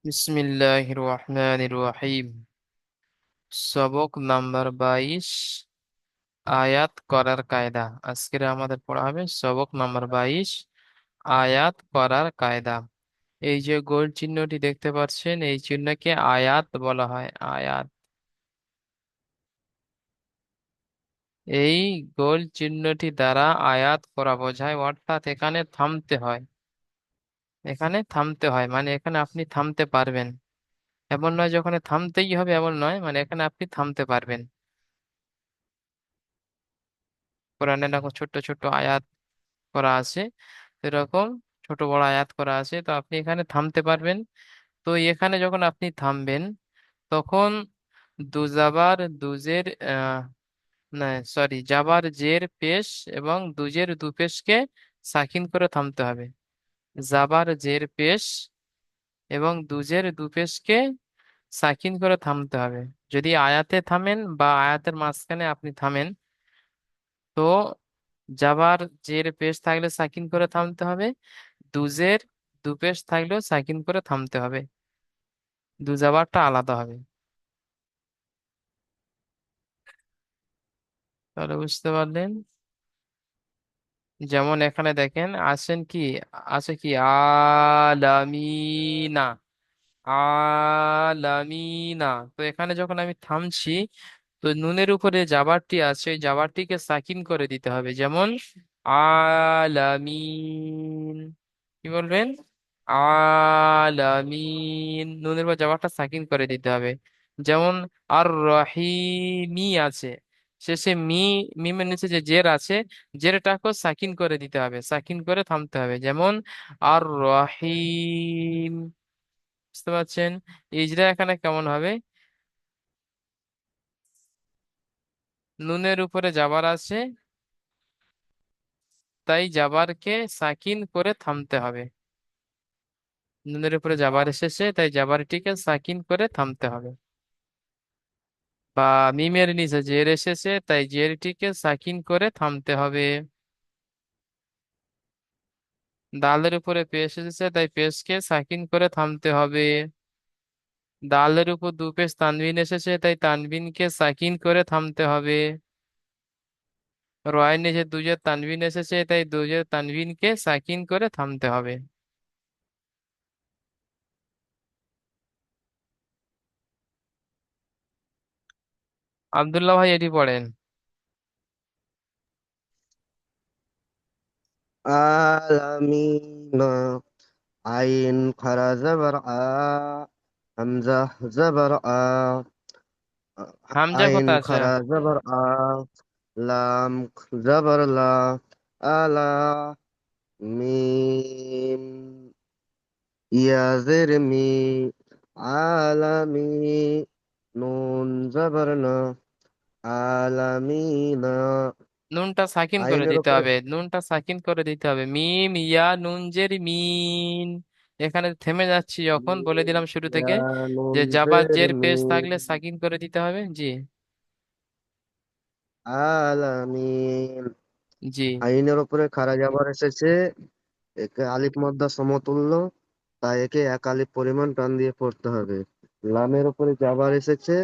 বিসমিল্লাহির রহমানির রহিম। সবক নাম্বার 22, আয়াত করার কায়দা। আজকের আমাদের পড়া হবে সবক নাম্বার 22, আয়াত করার কায়দা। এই যে গোল চিহ্নটি দেখতে পাচ্ছেন, এই চিহ্নকে আয়াত বলা হয়। আয়াত। এই গোল চিহ্নটি দ্বারা আয়াত করা বোঝায়, অর্থাৎ এখানে থামতে হয়। এখানে থামতে হয় মানে এখানে আপনি থামতে পারবেন। এমন নয় যে ওখানে থামতেই হবে, এমন নয়, মানে এখানে আপনি থামতে পারবেন। কোরআনে দেখো ছোট্ট ছোট্ট আয়াত করা আছে, এরকম ছোট বড় আয়াত করা আছে, তো আপনি এখানে থামতে পারবেন। তো এখানে যখন আপনি থামবেন, তখন দুজাবার দুজের না, সরি, জাবার জের পেশ এবং দুজের দু পেশকে সাকিন করে থামতে হবে। জাবার জের পেশ এবং দুজের দু পেশকে সাকিন করে থামতে হবে। যদি আয়াতে থামেন বা আয়াতের মাঝখানে আপনি থামেন, তো জাবার জের পেশ থাকলে সাকিন করে থামতে হবে, দুজের দু পেশ থাকলেও সাকিন করে থামতে হবে। দু জাবারটা আলাদা হবে। তাহলে বুঝতে পারলেন? যেমন এখানে দেখেন আসেন কি, আছে কি আলামিনা। আলামিনা। তো এখানে যখন আমি থামছি, তো নুনের উপরে জাবারটি আছে, ওই জাবারটিকে সাকিন করে দিতে হবে। যেমন আলামিন। কি বলবেন? আলামিন, নুনের উপর জাবারটা সাকিন করে দিতে হবে। যেমন আর রহিমি আছে, শেষে মিমের নিচে যে জের আছে, জেরটাকেও সাকিন করে দিতে হবে, সাকিন করে থামতে হবে। যেমন আর রহিম। বুঝতে পারছেন? ইজরা এখানে কেমন হবে? নুনের উপরে জাবার আছে, তাই জাবারকে সাকিন করে থামতে হবে। নুনের উপরে জাবার এসেছে, তাই জাবারটিকে সাকিন করে থামতে হবে। বা মিমের নিচে জের এসেছে, তাই জেরটিকে সাকিন করে থামতে হবে। দালের উপরে পেশ এসেছে, তাই পেশকে সাকিন করে থামতে হবে। দালের উপর দু পেশ তানবিন এসেছে, তাই তানবিনকে সাকিন করে থামতে হবে। রয়ের নিচে দুজের তানবিন এসেছে, তাই দুজের তানবিনকে সাকিন করে থামতে হবে। আব্দুল্লাহ ভাই এটি পড়েন। আলামিন। আইন খারা জবর আ, হামজা জবর আ, হামজা আইন কোথায় আছে? খারা জবর আ, লাম জবর লা, আলা, মিম ইয়াজের মি, আলামি, নুন জবর না, আলামিনা। নুনটা সাকিন করে আইনের দিতে উপরে হবে, নুনটা সাকিন করে দিতে হবে। মিম ইয়া নুন জের মিন। এখানে থেমে যাচ্ছি যখন, বলে দিলাম শুরু থেকে ইয়া যে নুন জাবার জের জের মি, পেশ থাকলে সাকিন করে দিতে হবে। জি। আলামিন। জি। আইনের উপরে খাড়া জাবার এসেছে, একে আলিফ মাদ্দা সমতুল্য, তাই একে এক আলিফ পরিমাণ টান দিয়ে পড়তে হবে। লামের উপরে জাবার এসেছে,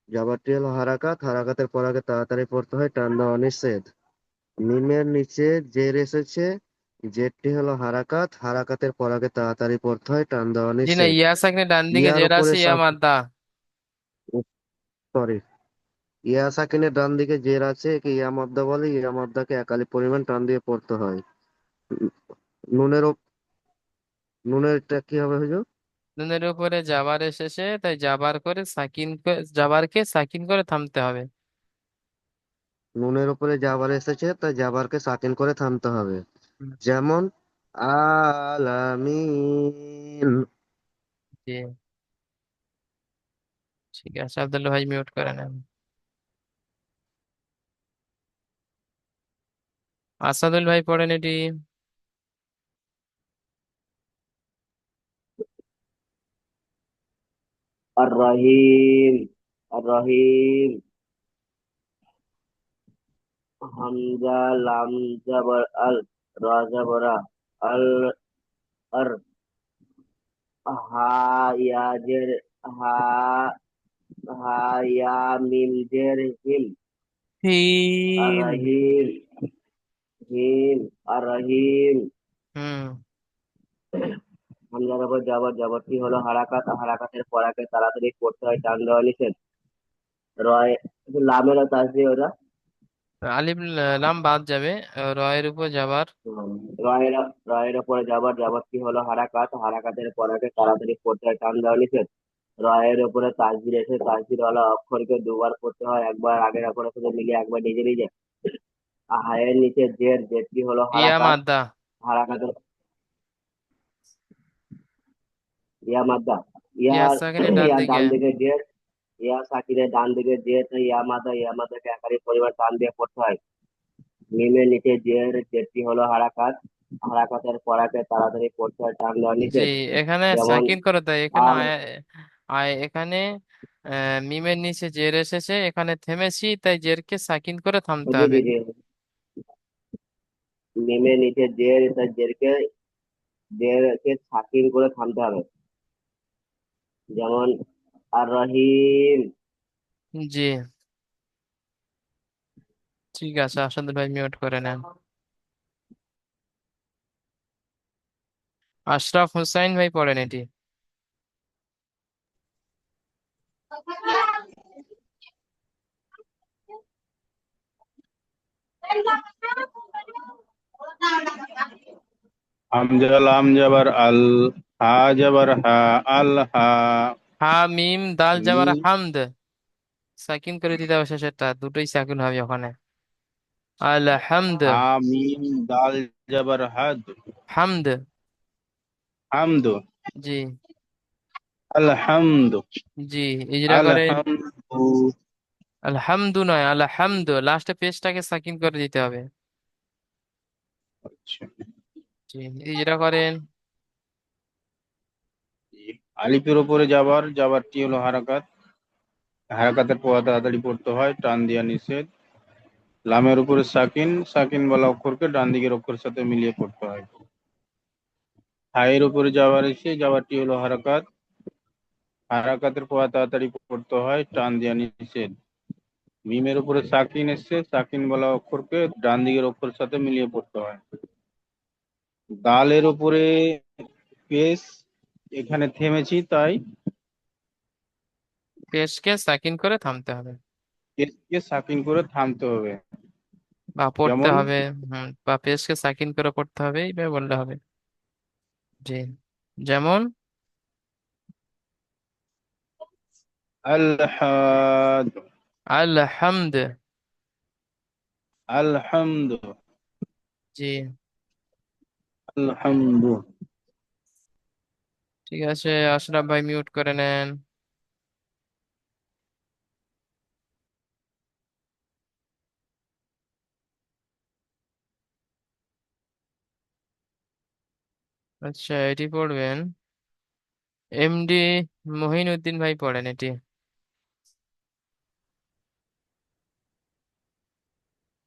জাবারটি হলো হারাকাত, হারাকাতের পর আগে তাড়াতাড়ি পড়তে হয়, টান দেওয়া নিষেধ। মিমের নিচে জের এসেছে, জেরটি হলো হারাকাত, হারাকাতের পর আগে তাড়াতাড়ি পড়তে হয়, টান দেওয়া জি না, নিষেধ। ইয়া সাকিনে ডান দিকে ইয়ার জের উপরে আছে, ইয়া মাদ্দা। সরি, ইয়া সাকিনের ডান দিকে জের আছে, একে ইয়া মাদ্দা বলে, ইয়া মাদ্দাকে এক আলিফ পরিমাণ টান দিয়ে পড়তে হয়। নুনের নুনেরটা কি হবে হুজুর? নুনের উপরে জাবার এসেছে, তাই জাবার করে জাবারকে সাকিন করে থামতে হবে। নুনের উপরে জাবার এসেছে, তাই জাবারকে সাকিন করে থামতে হবে। হুম। যেমন আলামিন। জি। ঠিক আছে, আব্দুল্লাহ ভাই মিউট করে নেন। আসাদুল ভাই পড়েন এটি। الرحيم الرحيم হামজা লাম জাবার আল, রা জাবরা আল, আর হা ইয়া জের হা, হা ইয়া মিম জের হিম। আর হিম। রহিম, হিম আর রহিম। হুম। হামজার উপর যাবার, যাবারটি হলো হারাকাত, হারাকাতের পরাকে তাড়াতাড়ি করতে হয়, টান দেওয়া নিষেধ। রয়, লামের তাসদিদ ওটা। আলিফ লাম বাদ যাবে, রয়ের উপর যাবার। হুম, রয়ের, রয়ের উপরে যাবার, যাবারটি হলো হারাকাত, হারাকাতের পরাকে তাড়াতাড়ি করতে হয়, টান দেওয়া নিষেধ। রয়ের উপরে তাসদিদ এসে তাসদিদ ওয়ালা অক্ষরকে দুবার পড়তে হয়, একবার আগের অক্ষরের সাথে মিলিয়ে, একবার নিজে নিজে। হায়ের নিচে জের, জেরটি হলো ইয়া হারাকাত, মাদ্দা। হারাকাতের ইয়া মাদ্দা। ইয়া ইয়ার, সাকিনের ডান ইয়ার দিকে। ডান দিকে জের, ইয়া সাকিনের ডান দিকে জের, তাই ইয়া মাদা, ইয়া মাদাকে একাধিক পরিবার টান দিয়ে পড়তে হয়। মিমের নিচে জের, জেরটি হলো হারাকাত, হারাকাতের পরাকে তাড়াতাড়ি পড়তে হয়, টান দেওয়া জি, নিষেধ। এখানে যেমন সাকিন করে তাই এখানে আর, এখানে মিমের নিচে জের এসেছে, এখানে থেমেছি তাই জেরকে সাকিন করে থামতে জি হবে। জি জি, মিমের নিচে জের, তাই জেরকে, জেরকে সাকিন করে থামতে হবে। যেমন আর রহিম। জি, ঠিক আছে, আসাদুল ভাই মিউট করে নেন। আশরাফ হুসাইন ভাই পড়েন এটি। হামজা লাম জবর আল, হা জবর হা, আল হা। হা মিম দাল যাবার মিম, হামদ, সাকিন করে দিতে হবে শেষেরটা, দুটোই সাকিন হবে ওখানে। আলহামদ। হা মিম দাল জবর হাদ, হামদ। হামদ। জি। আলহামদ, জি, ইজরা করেন। আলহামদু। আলহামদু নয়, আলহামদ, লাস্টে পেশটাকে সাকিন করে দিতে হবে। আচ্ছা, জি, ইজরা করেন। আলিফের উপরে যাবার, যাবারটি হলো হারাকাত, হারাকাতের পর তাড়াতাড়ি পড়তে হয়, টান দিয়া নিষেধ। লামের উপরে সাকিন, সাকিন বলা অক্ষরকে ডান দিকের অক্ষরের সাথে মিলিয়ে পড়তে হয়। হায়ের উপরে যাবার এসে যাবারটি হলো হারাকাত, হারাকাতের পর তাড়াতাড়ি পড়তে হয়, টান দিয়া নিষেধ। মিমের উপরে সাকিন এসছে, সাকিন বলা অক্ষরকে ডান দিকের অক্ষরের সাথে মিলিয়ে পড়তে হয়। দালের উপরে পেশ, এখানে থেমেছি তাই পেশকে সাকিন করে থামতে হবে পেশকে সাকিন করে থামতে হবে। বা পড়তে যেমন হবে। বা পেশকে সাকিন করে পড়তে হবে, এইভাবে বললে হবে। জি, যেমন আল হাদ, আলহামদ। আলহামদু, জি, আলহামদু। ঠিক আছে, আশরাফ ভাই মিউট করে নেন। আচ্ছা, এটি পড়বেন এমডি মহিনুদ্দিন ভাই, পড়েন এটি।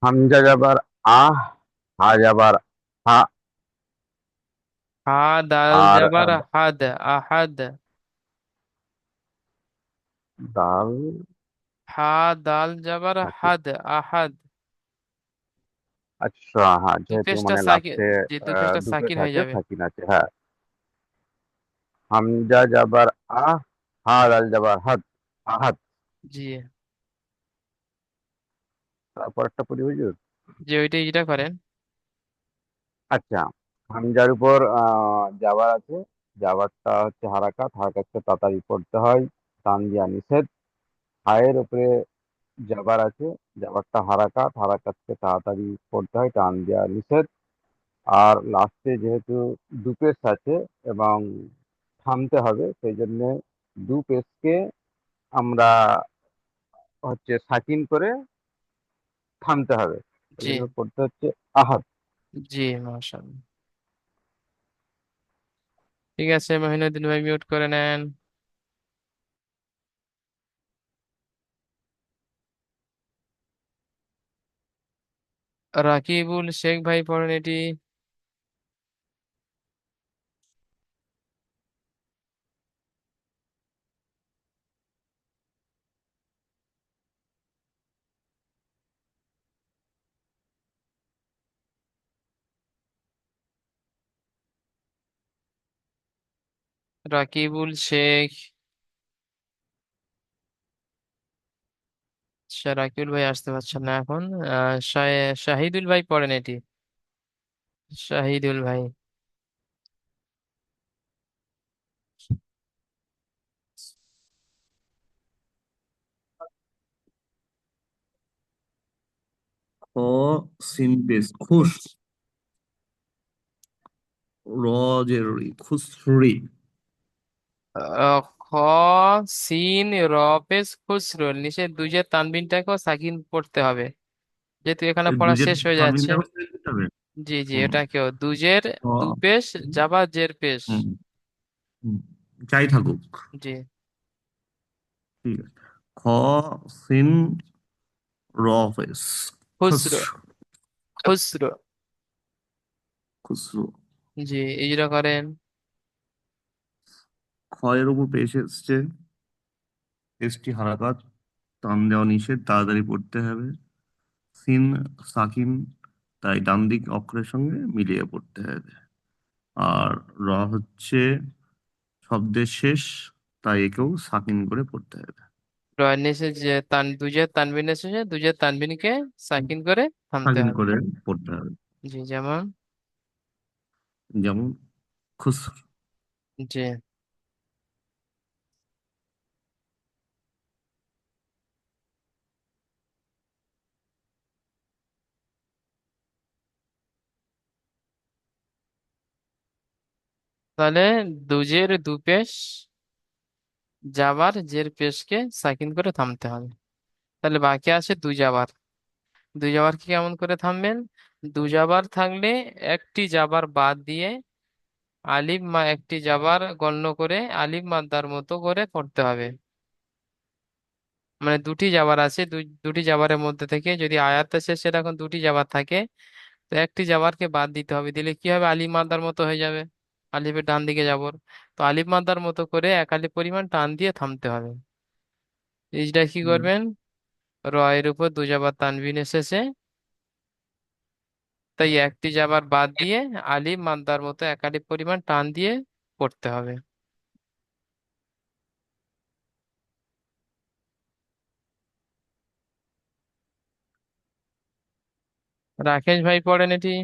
হামজা যাবার আহ, হা যাবার হা, হা দাল আর যাবার হাদ, আহাদ। দাল হা দাল যাবার নাকি? হাদ, আহাদ। আচ্ছা, হ্যাঁ, দু যেহেতু পেশটা মানে সাকিন। লাস্টে জি, দু পেশটা দুপেশ সাকিন হয়ে আছে, যাবে। সাকিন আছে, হ্যাঁ। হামজা যাবার আহ, হা দাল যাবার হাদ, আহাদ। জি। তারপর একটা পড়ি হুজুর। জি, ওইটা ইটা করেন। আচ্ছা, হামজার উপর যাবার আছে, যাবারটা হচ্ছে হারাকাত, হারাকাতকে তাড়াতাড়ি পড়তে হয়, টান দিয়া নিষেধ। হায়ের উপরে যাবার আছে, যাবারটা হারাকাত, হারাকাতকে তাড়াতাড়ি পড়তে হয়, টান দিয়া নিষেধ। আর লাস্টে যেহেতু দু পেজ আছে এবং থামতে হবে, সেই জন্য দু পেজকে আমরা হচ্ছে সাকিন করে থামতে হবে। এই জি। জন্য পড়তে হচ্ছে আহাদ। জি, মাশাআল্লাহ। ঠিক আছে, মহিনুদ্দিন ভাই মিউট করে নেন। রাকিবুল শেখ ভাই, পড়েন এটি। রাকিবুল শেখ। আচ্ছা, রাকিবুল ভাই আসতে পারছেন না এখন। শাহিদুল ভাই পড়েন এটি। শাহিদুল ভাই। খ সিন পেশ খুশ, র জের রি, খুসরি। খ সিন র পেশ খুসরো, নিচে দুজের তানবিনটাকেও সাকিন পড়তে হবে, যেহেতু এখানে এই পড়া দুজের শেষ হয়ে যাচ্ছে। তানবিনটাও ছেড়ে দিতে হবে। জি জি, হুম। এটাকেও দুজের খ, দু পেশ জাবা জের পেশ। হুম, হুম, যাই থাকুক। জি। ঠিক আছে। খ সিন র পেশ খুশ, খুসরো। খুসরো। খুসরু। জি, ইজরা করেন। খ এর উপর পেশ এসছে, পেশটি হারাকাত, টান দেওয়া নিষেধ, তাড়াতাড়ি পড়তে হবে। সিন সাকিন, তাই ডান দিক অক্ষরের সঙ্গে মিলিয়ে পড়তে হবে। আর র হচ্ছে শব্দের শেষ, তাই একেও সাকিন করে পড়তে হবে। রয়ের নিচে যে দুজের তানবিন এসেছে, দুজের তানবিনকে সাকিন করে থামতে সাকিন হবে। করে পড়তে হবে। জি, যেমন। যেমন খুস। জি। তাহলে দুজের দু পেশ জাবার জের পেশকে সাকিন করে থামতে হবে। তাহলে বাকি আছে দুই জাবার। দুই জাবার কি কেমন করে থামবেন? দু জাবার থাকলে একটি জাবার বাদ দিয়ে আলিফ মা একটি জাবার গণ্য করে আলিফ মাদ্দার মতো করে পড়তে হবে। মানে দুটি জাবার আছে, দুটি জাবারের মধ্যে থেকে যদি আয়াতের শেষে এখন দুটি জাবার থাকে, তো একটি জাবারকে বাদ দিতে হবে, দিলে কি হবে? আলিফ মাদ্দার মতো হয়ে যাবে। আলিফের ডান দিকে যাবর, তো আলিফ মাদ্দার মতো করে এক আলিফ পরিমাণ টান দিয়ে থামতে হবে। এইটা কি হুম, করবেন? র এর উপর দু জাবার তানবিন এসেছে, তাই একটি জাবার বাদ দিয়ে আলিফ মাদ্দার মতো এক আলিফ পরিমাণ টান দিয়ে পড়তে হবে। রাকেশ ভাই পড়েন এটি।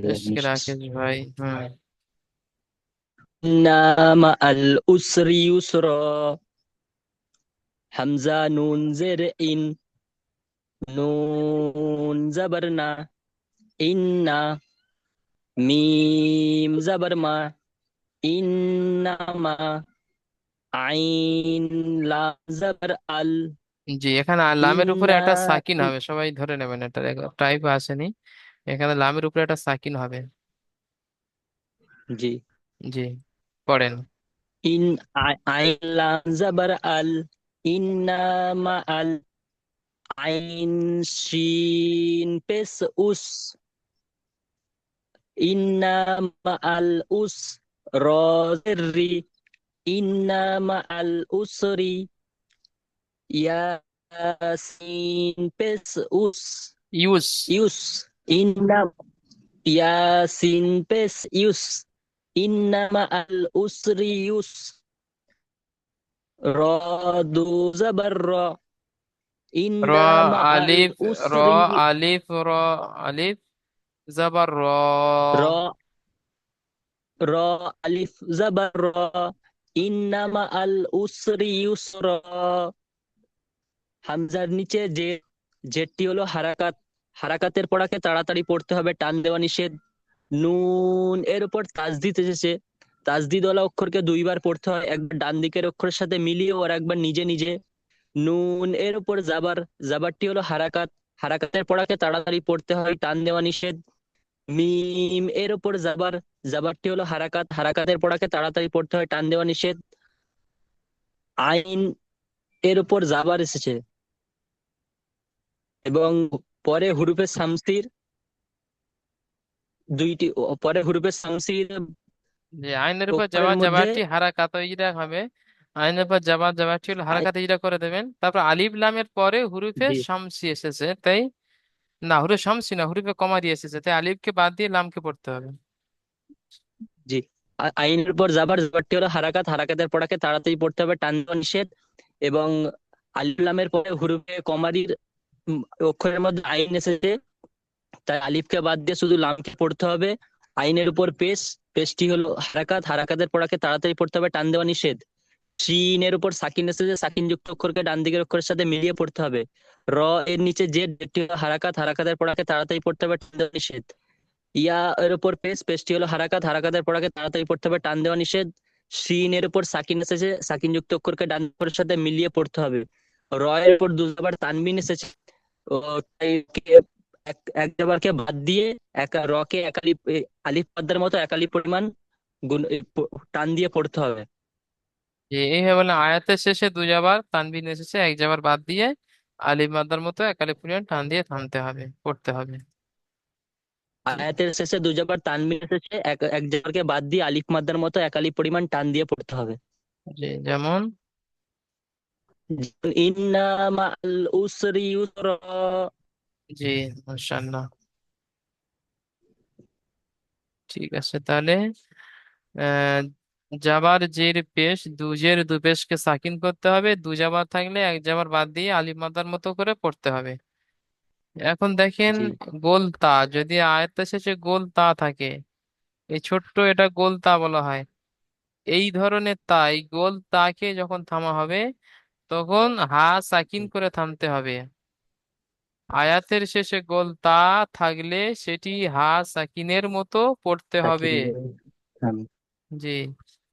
বেশ, রাকেশ ভাই। হুম। إن مع العسر يسرا حمزة نون زر إن نون زبرنا إن ميم زبر ما إنما عين لام زبر ال জি, এখানে লামের উপরে إنا একটা সাকিন হবে, সবাই ধরে নেবেন, এটা টাইপ আসেনি। এখানে লামের উপরে একটা সাকিন হবে। জি জি, পড়েন। إن عين لام زبر ال إنما ال عين شين بس أس إن مع الأسر يسرا إن مع الأسر ياسين بس ইউস। يس إن ياسين بس يس إن مع الأسر يس رادو زبر را র إن مع আলিফ র الأسر আলিফ র আলিফ জাবার র। را را ألف زبر را إن مع الأسر يسرا হামজার নিচে যে জেরটি হলো হারাকাত, হারাকাতের পড়াকে তাড়াতাড়ি পড়তে হবে, টান দেওয়া নিষেধ। নুন এর উপর তাজদিদ এসেছে, তাজদিদ ওয়ালা অক্ষরকে দুইবার পড়তে হয়, একবার ডান দিকের অক্ষরের সাথে মিলিয়ে আর একবার নিজে নিজে। নুন এর উপর জাবার, জাবারটি হলো হারাকাত, হারাকাতের পড়াকে তাড়াতাড়ি পড়তে হয়, টান দেওয়া নিষেধ। মিম এর উপর জাবার, জাবারটি হলো হারাকাত, হারাকাতের পড়াকে তাড়াতাড়ি পড়তে হয়, টান দেওয়া নিষেধ। আইন এর উপর জাবার এসেছে এবং পরে হুরুফে শামসির দুইটি, পরে হুরুফে শামসির যে আইনের উপর অক্ষরের যাবার মধ্যে। জাবারটি হারাকাত ইজরা হবে। আইনের উপর যাবার জাবারটি হলো হারাকাত ইজরা করে দেবেন। তারপর আলিফ লামের পরে হুরুফে জি শামসি এসেছে, তাই না, হুরুফে শামসি না, হুরুফে কমারি এসেছে, তাই আলিফকে বাদ দিয়ে লামকে পড়তে হবে। জি আইনের উপর যাবার, যাবারটি হলো হারাকাত, হারাকাতের পড়াকে তাড়াতাড়ি পড়তে হবে, টান দেওয়া নিষেধ। এবং আলিফ লামের পরে হুরুফে কমারির উম, অক্ষরের মধ্যে আইন এসেছে, তাই আলিফকে বাদ দিয়ে শুধু লামকে পড়তে হবে। আইনের উপর পেশ, পেশটি হলো হারাকাত, হারাকাতের পড়াকে তাড়াতাড়ি পড়তে হবে, টান দেওয়া নিষেধ। শিনের উপর সাকিন এসেছে, সাকিন যুক্ত অক্ষরকে ডান দিকের অক্ষরের সাথে মিলিয়ে পড়তে হবে। র এর নিচে জেড, যেটি হলো হারাকাত, হারাকাতের পড়াকে তাড়াতাড়ি পড়তে হবে, টান দেওয়া নিষেধ। ইয়া এর উপর পেশ, পেশটি হলো হারাকাত, হারাকাতের পড়াকে তাড়াতাড়ি পড়তে হবে, টান দেওয়া নিষেধ। শিন এর উপর সাকিন এসেছে, সাকিন যুক্ত অক্ষরকে ডান অক্ষরের সাথে মিলিয়ে পড়তে হবে। র এর উপর দুবার তানবিন এসেছে, ও তাই এক এক জবরকে বাদ দিয়ে র কে একালিপ আলিফ মাদ্দার মতো একালিপ পরিমাণ টান দিয়ে পড়তে হবে। যে এইভাবে বলে আয়াতের শেষে দুই জাবার তানবিন এসেছে, এক জাবার বাদ দিয়ে আলিফ মাদ্দার মতো এক আলিফ পরিমাণ টান দিয়ে থামতে হবে, পড়তে হবে। জি। আয়াতের শেষে দুই জবর তানবিন এসেছে, এক এক জবরকে বাদ দিয়ে আলিফ মাদ্দার মতো একালিপ পরিমাণ টান দিয়ে পড়তে হবে। জি, যেমন ইন্না মাআল উসরি ইউসরা। জি, মাশাআল্লাহ। ঠিক আছে, তাহলে আহ জাবার জের পেশ, দু জের দু পেশকে সাকিন করতে হবে, দু জাবার থাকলে এক জাবার বাদ দিয়ে আলিফ মাদ্দার মতো করে পড়তে হবে। এখন দেখেন, জি। গোল তা, যদি আয়াতের শেষে গোল তা থাকে, এই ছোট্ট এটা গোল তা বলা হয়। এই ধরনের তা, এই গোল তাকে যখন থামা হবে তখন হা সাকিন করে থামতে হবে। আয়াতের শেষে গোল তা থাকলে সেটি হা সাকিনের মতো পড়তে হবে। সাকিন। হ্যাঁ। জি।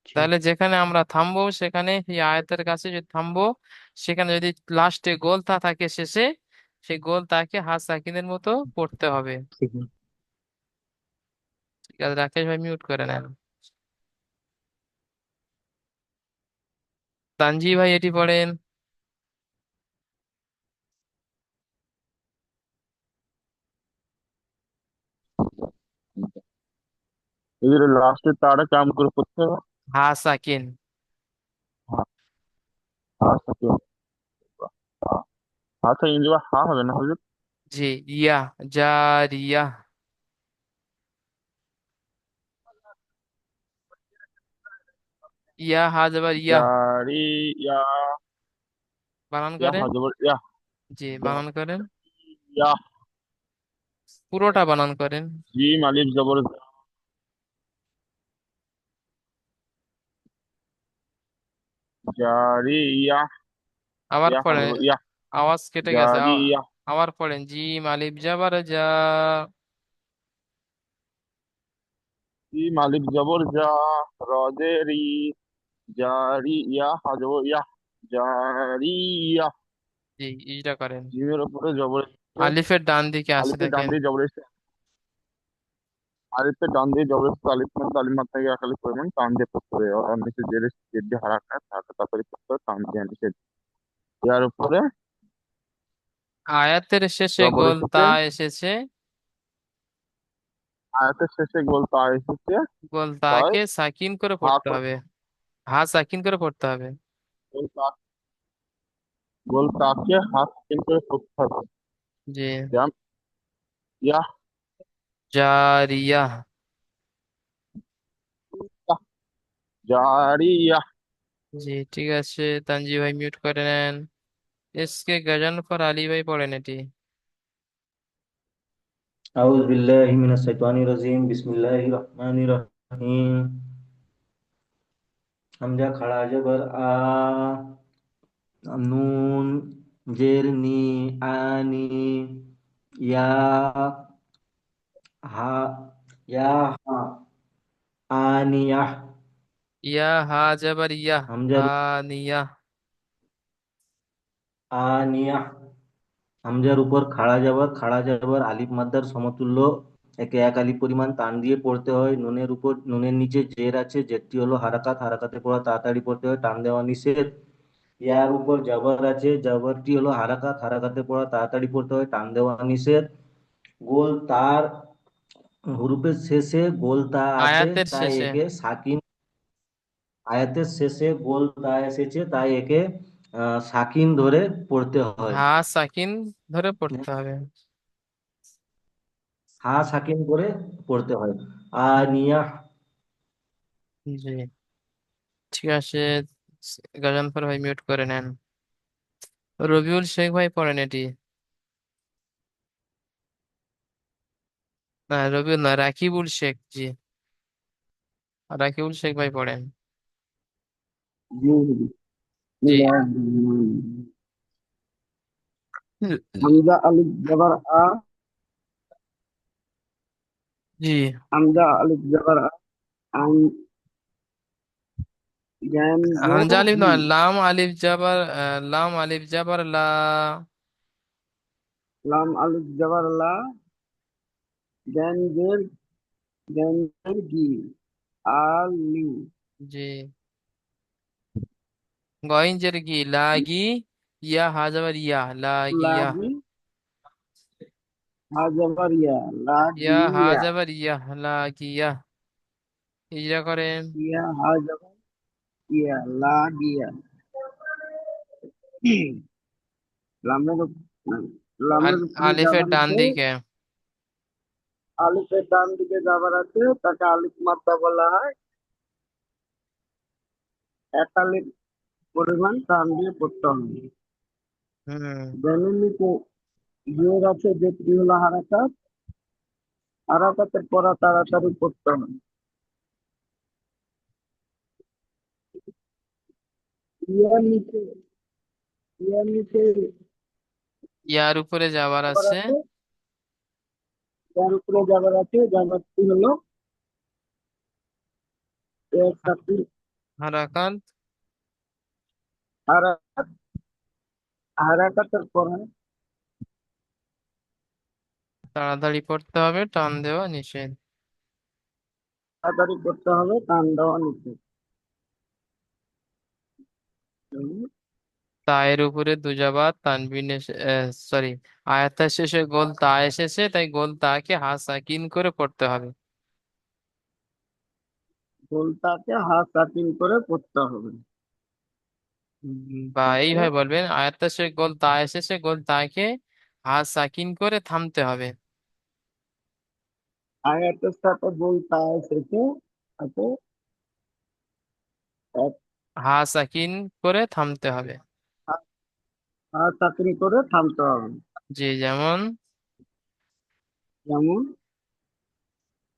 জি। তাহলে যেখানে আমরা থামবো, সেখানে এই আয়াতের কাছে যদি থামবো, সেখানে যদি লাস্টে গোল তা থাকে শেষে, সেই গোল তাকে হা সাকিনের মতো পড়তে হবে। ঠিক। ঠিক আছে, রাকেশ ভাই মিউট করে নেন। তানজি ভাই এটি পড়েন। এদের লাস্টের তারা কেমন করে করতে হবে? হা সাকিন। হ্যাঁ, আচ্ছা কি, আচ্ছা ইনজোয়া হা হবে না হুজুর? জি। ইয়া, জারিয়া। ইয়া হা জবর ইয়া। জারি, ইয়া, বানান ইয়া করেন। হাজবর ইয়া, জি, বানান করেন। ইয়া। পুরোটা বানান করেন। জিম আলিফ জবর জা, জারি ইয়া, আবার ইয়া পড়েন, হাজবর ইয়া, আওয়াজ কেটে গেছে। জারি ইয়া। আবার পড়েন, জিম আলিফ জাবার যা। জিম আলিফ জবর জা, রজে রি, জারি ইয়া হাজবর ইয়া, জারি ইয়া। জি, ইটা করেন। জিমের উপরে জবর এসেছে, আলিফের ডান দিকে আসে আলিফের ডান দেখেন। দিয়ে জবর এসেছে, আলিফের ডান দিয়ে জবর এসেছে, আলিফ মানে আলিফ থেকে এক আলিফ পরিমাণ টান দিয়ে পড়তে হবে। আর নিচে জের জের দিয়ে হারাকা হারাকা তাড়াতাড়ি পড়তে হবে, টান দিয়ে নিচে। ইয়ার উপরে আয়াতের শেষে জবর গোল তা এসেছে, এসেছে, আয়াতের শেষে গোল তা এসেছে, গোল তাই তাকে সাকিন করে হা পড়তে হবে। হা সাকিন করে পড়তে হবে। গোল তা, গোল তাকে হাত কিন্তু করতে হবে। জি। যেমন ইয়া, জারিয়া। জারিয়া। জি, ঠিক আছে, তানজি ভাই মিউট করে নেন। এসকে গজানফর আলী ভাই পড়েন এটি। أعوذ بالله من الشيطان الرجيم بسم الله الرحمن الرحيم हमजा खड़ा जबर आ नून जेर नी आनी या हा या हा आनिया ইয়া হা জবর ইয়া। हमजा আনিয়া। आनिया হামজার উপর খাড়া যাবার আলিফ মাদ্দার সমতুল্য একে এক আলিফ পরিমাণ টান দিয়ে পড়তে হয়। নুনের উপর, নুনের নিচে জের আছে, জেরটি হলো হারাকাত, হারাকাতে পড়া তাড়াতাড়ি পড়তে হয়, টান দেওয়া নিষেধ। ইয়ার উপর জবর আছে, জবরটি হলো হারাকাত, হারাকাতে পড়া তাড়াতাড়ি পড়তে হয়, টান দেওয়া নিষেধ। গোল তার হুরুফের শেষে গোল তা আছে, আয়াতের তাই শেষে একে সাকিন, আয়াতের শেষে গোল তা এসেছে তাই একে সাকিন ধরে পড়তে হয়। হা সাকিন ধরে পড়তে হবে। হা সাকিন করে পড়তে হয়। আনিয়া জি, ঠিক আছে। গাজানফর ভাই মিউট করে নেন। রবিউল শেখ ভাই পড়েন এটি। না, রবিউল না, রাকিবুল শেখ। জি, রাকিবুল শেখ ভাই পড়েন। জি জি। হামজা আলিফ জবর আ, জি। হামজা আলিফ জবর আ, আন জ্ঞান জের হামজা আলিফ জি, নয়, লাম আলিফ জাবার, লাম আলিফ জাবার লা। লাম আলিফ জবর লা, জ্ঞান জের, জ্ঞান জের জি, আলি, জি। গইঞ্জের গি লাগি, ইয়া হাজাবার ইয়া লাগিয়া। লাগি, হা জবর ইয়া, ইয়া লাগিয়া, হাজাবার ইয়া লাগিয়া। ইজরা করেন। ইয়া হা জবর ইয়া, লাগিয়া। লামের লামের উপরে আলিফের যাবার ডান আছে, দিকে। আলিফের ডান দিকে যাবার আছে, তাকে আলিফ মাদ্দা বলা হয়। এক আলিফ পরিমাণ টান দিয়ে পড়তে হবে। হুম। জ্ঞানের নিচে জের আছে, যেটি হলো হারাকাত, হারাকাতের পড়া তাড়াতাড়ি পড়তে হবে। ইয়ার নিচে, ইয়ার নিচে ইয়ার উপরে যাবার যাবার আছে। আছে, যার উপরে যাবার আছে, যাবারটি হলো এর সাথে হারাকাত। হারাকাত, হারাকাতের পরে তাড়াতাড়ি পড়তে হবে, টান দেওয়া নিষেধ। তাড়াতাড়ি করতে হবে, টান দেওয়া নিচে। তায়ের উপরে দুজাবার তানবিন, সরি, আয়াতের শেষে গোল তা এসেছে, তাই গোল তাকে হা সাকিন করে পড়তে হবে। গোলটাকে হাত কাটিং করে পড়তে হবে। বা তারপর এইভাবে বলবেন, আয়াতের শেষে গোল তা এসেছে, গোল তাকে হা সাকিন করে থামতে হবে। আয়াতের সাথে গোলটা এসেছে, তাকে এক হা সাকিন করে থামতে হবে। হাত কাটিং করে থামতে হবে। জি, যেমন যেমন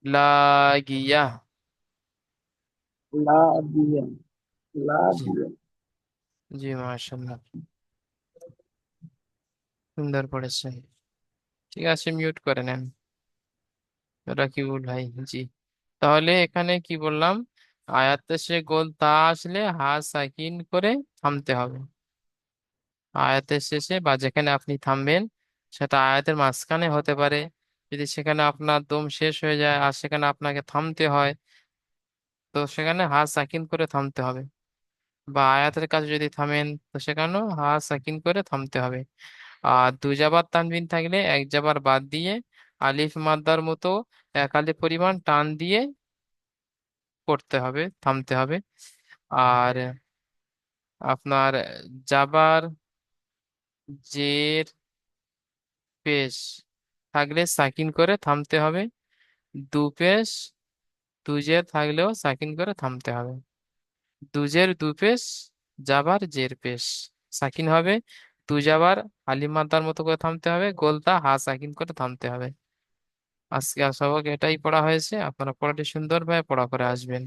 লাগিয়া। লা দিয়ে, লা জি। দিয়ে। জি, মাশাআল্লাহ, সুন্দর পড়েছেন। ঠিক আছে, মিউট করে নেন রাকিবুল ভাই। জি, তাহলে এখানে কি বললাম, আয়াতের সে গোল তা আসলে হা সাকিন করে থামতে হবে। আয়াতের শেষে বা যেখানে আপনি থামবেন, সেটা আয়াতের মাঝখানে হতে পারে। যদি সেখানে আপনার দম শেষ হয়ে যায় আর সেখানে আপনাকে থামতে হয়, তো সেখানে হা সাকিন করে থামতে হবে। বা আয়াতের কাছে যদি থামেন, তো সেখানেও হা সাকিন করে থামতে হবে। আর দু জাবার তানবিন থাকলে এক জাবার বাদ দিয়ে আলিফ মাদ্দার মতো এক আলিফ পরিমাণ টান দিয়ে পড়তে হবে, থামতে হবে। আর আপনার জাবার, জের, পেশ থাকলে সাকিন করে থামতে হবে। দু পেশ, দুজের থাকলেও সাকিন করে থামতে হবে। দুজের দু পেশ, জাবার জের পেশ সাকিন হবে। দু জাবার আলিফ মাদ্দার মতো করে থামতে হবে, গোলতা হা সাকিন করে থামতে হবে। আজকে সবাইকে এটাই পড়া হয়েছে, আপনারা পড়াটি সুন্দরভাবে পড়া করে আসবেন।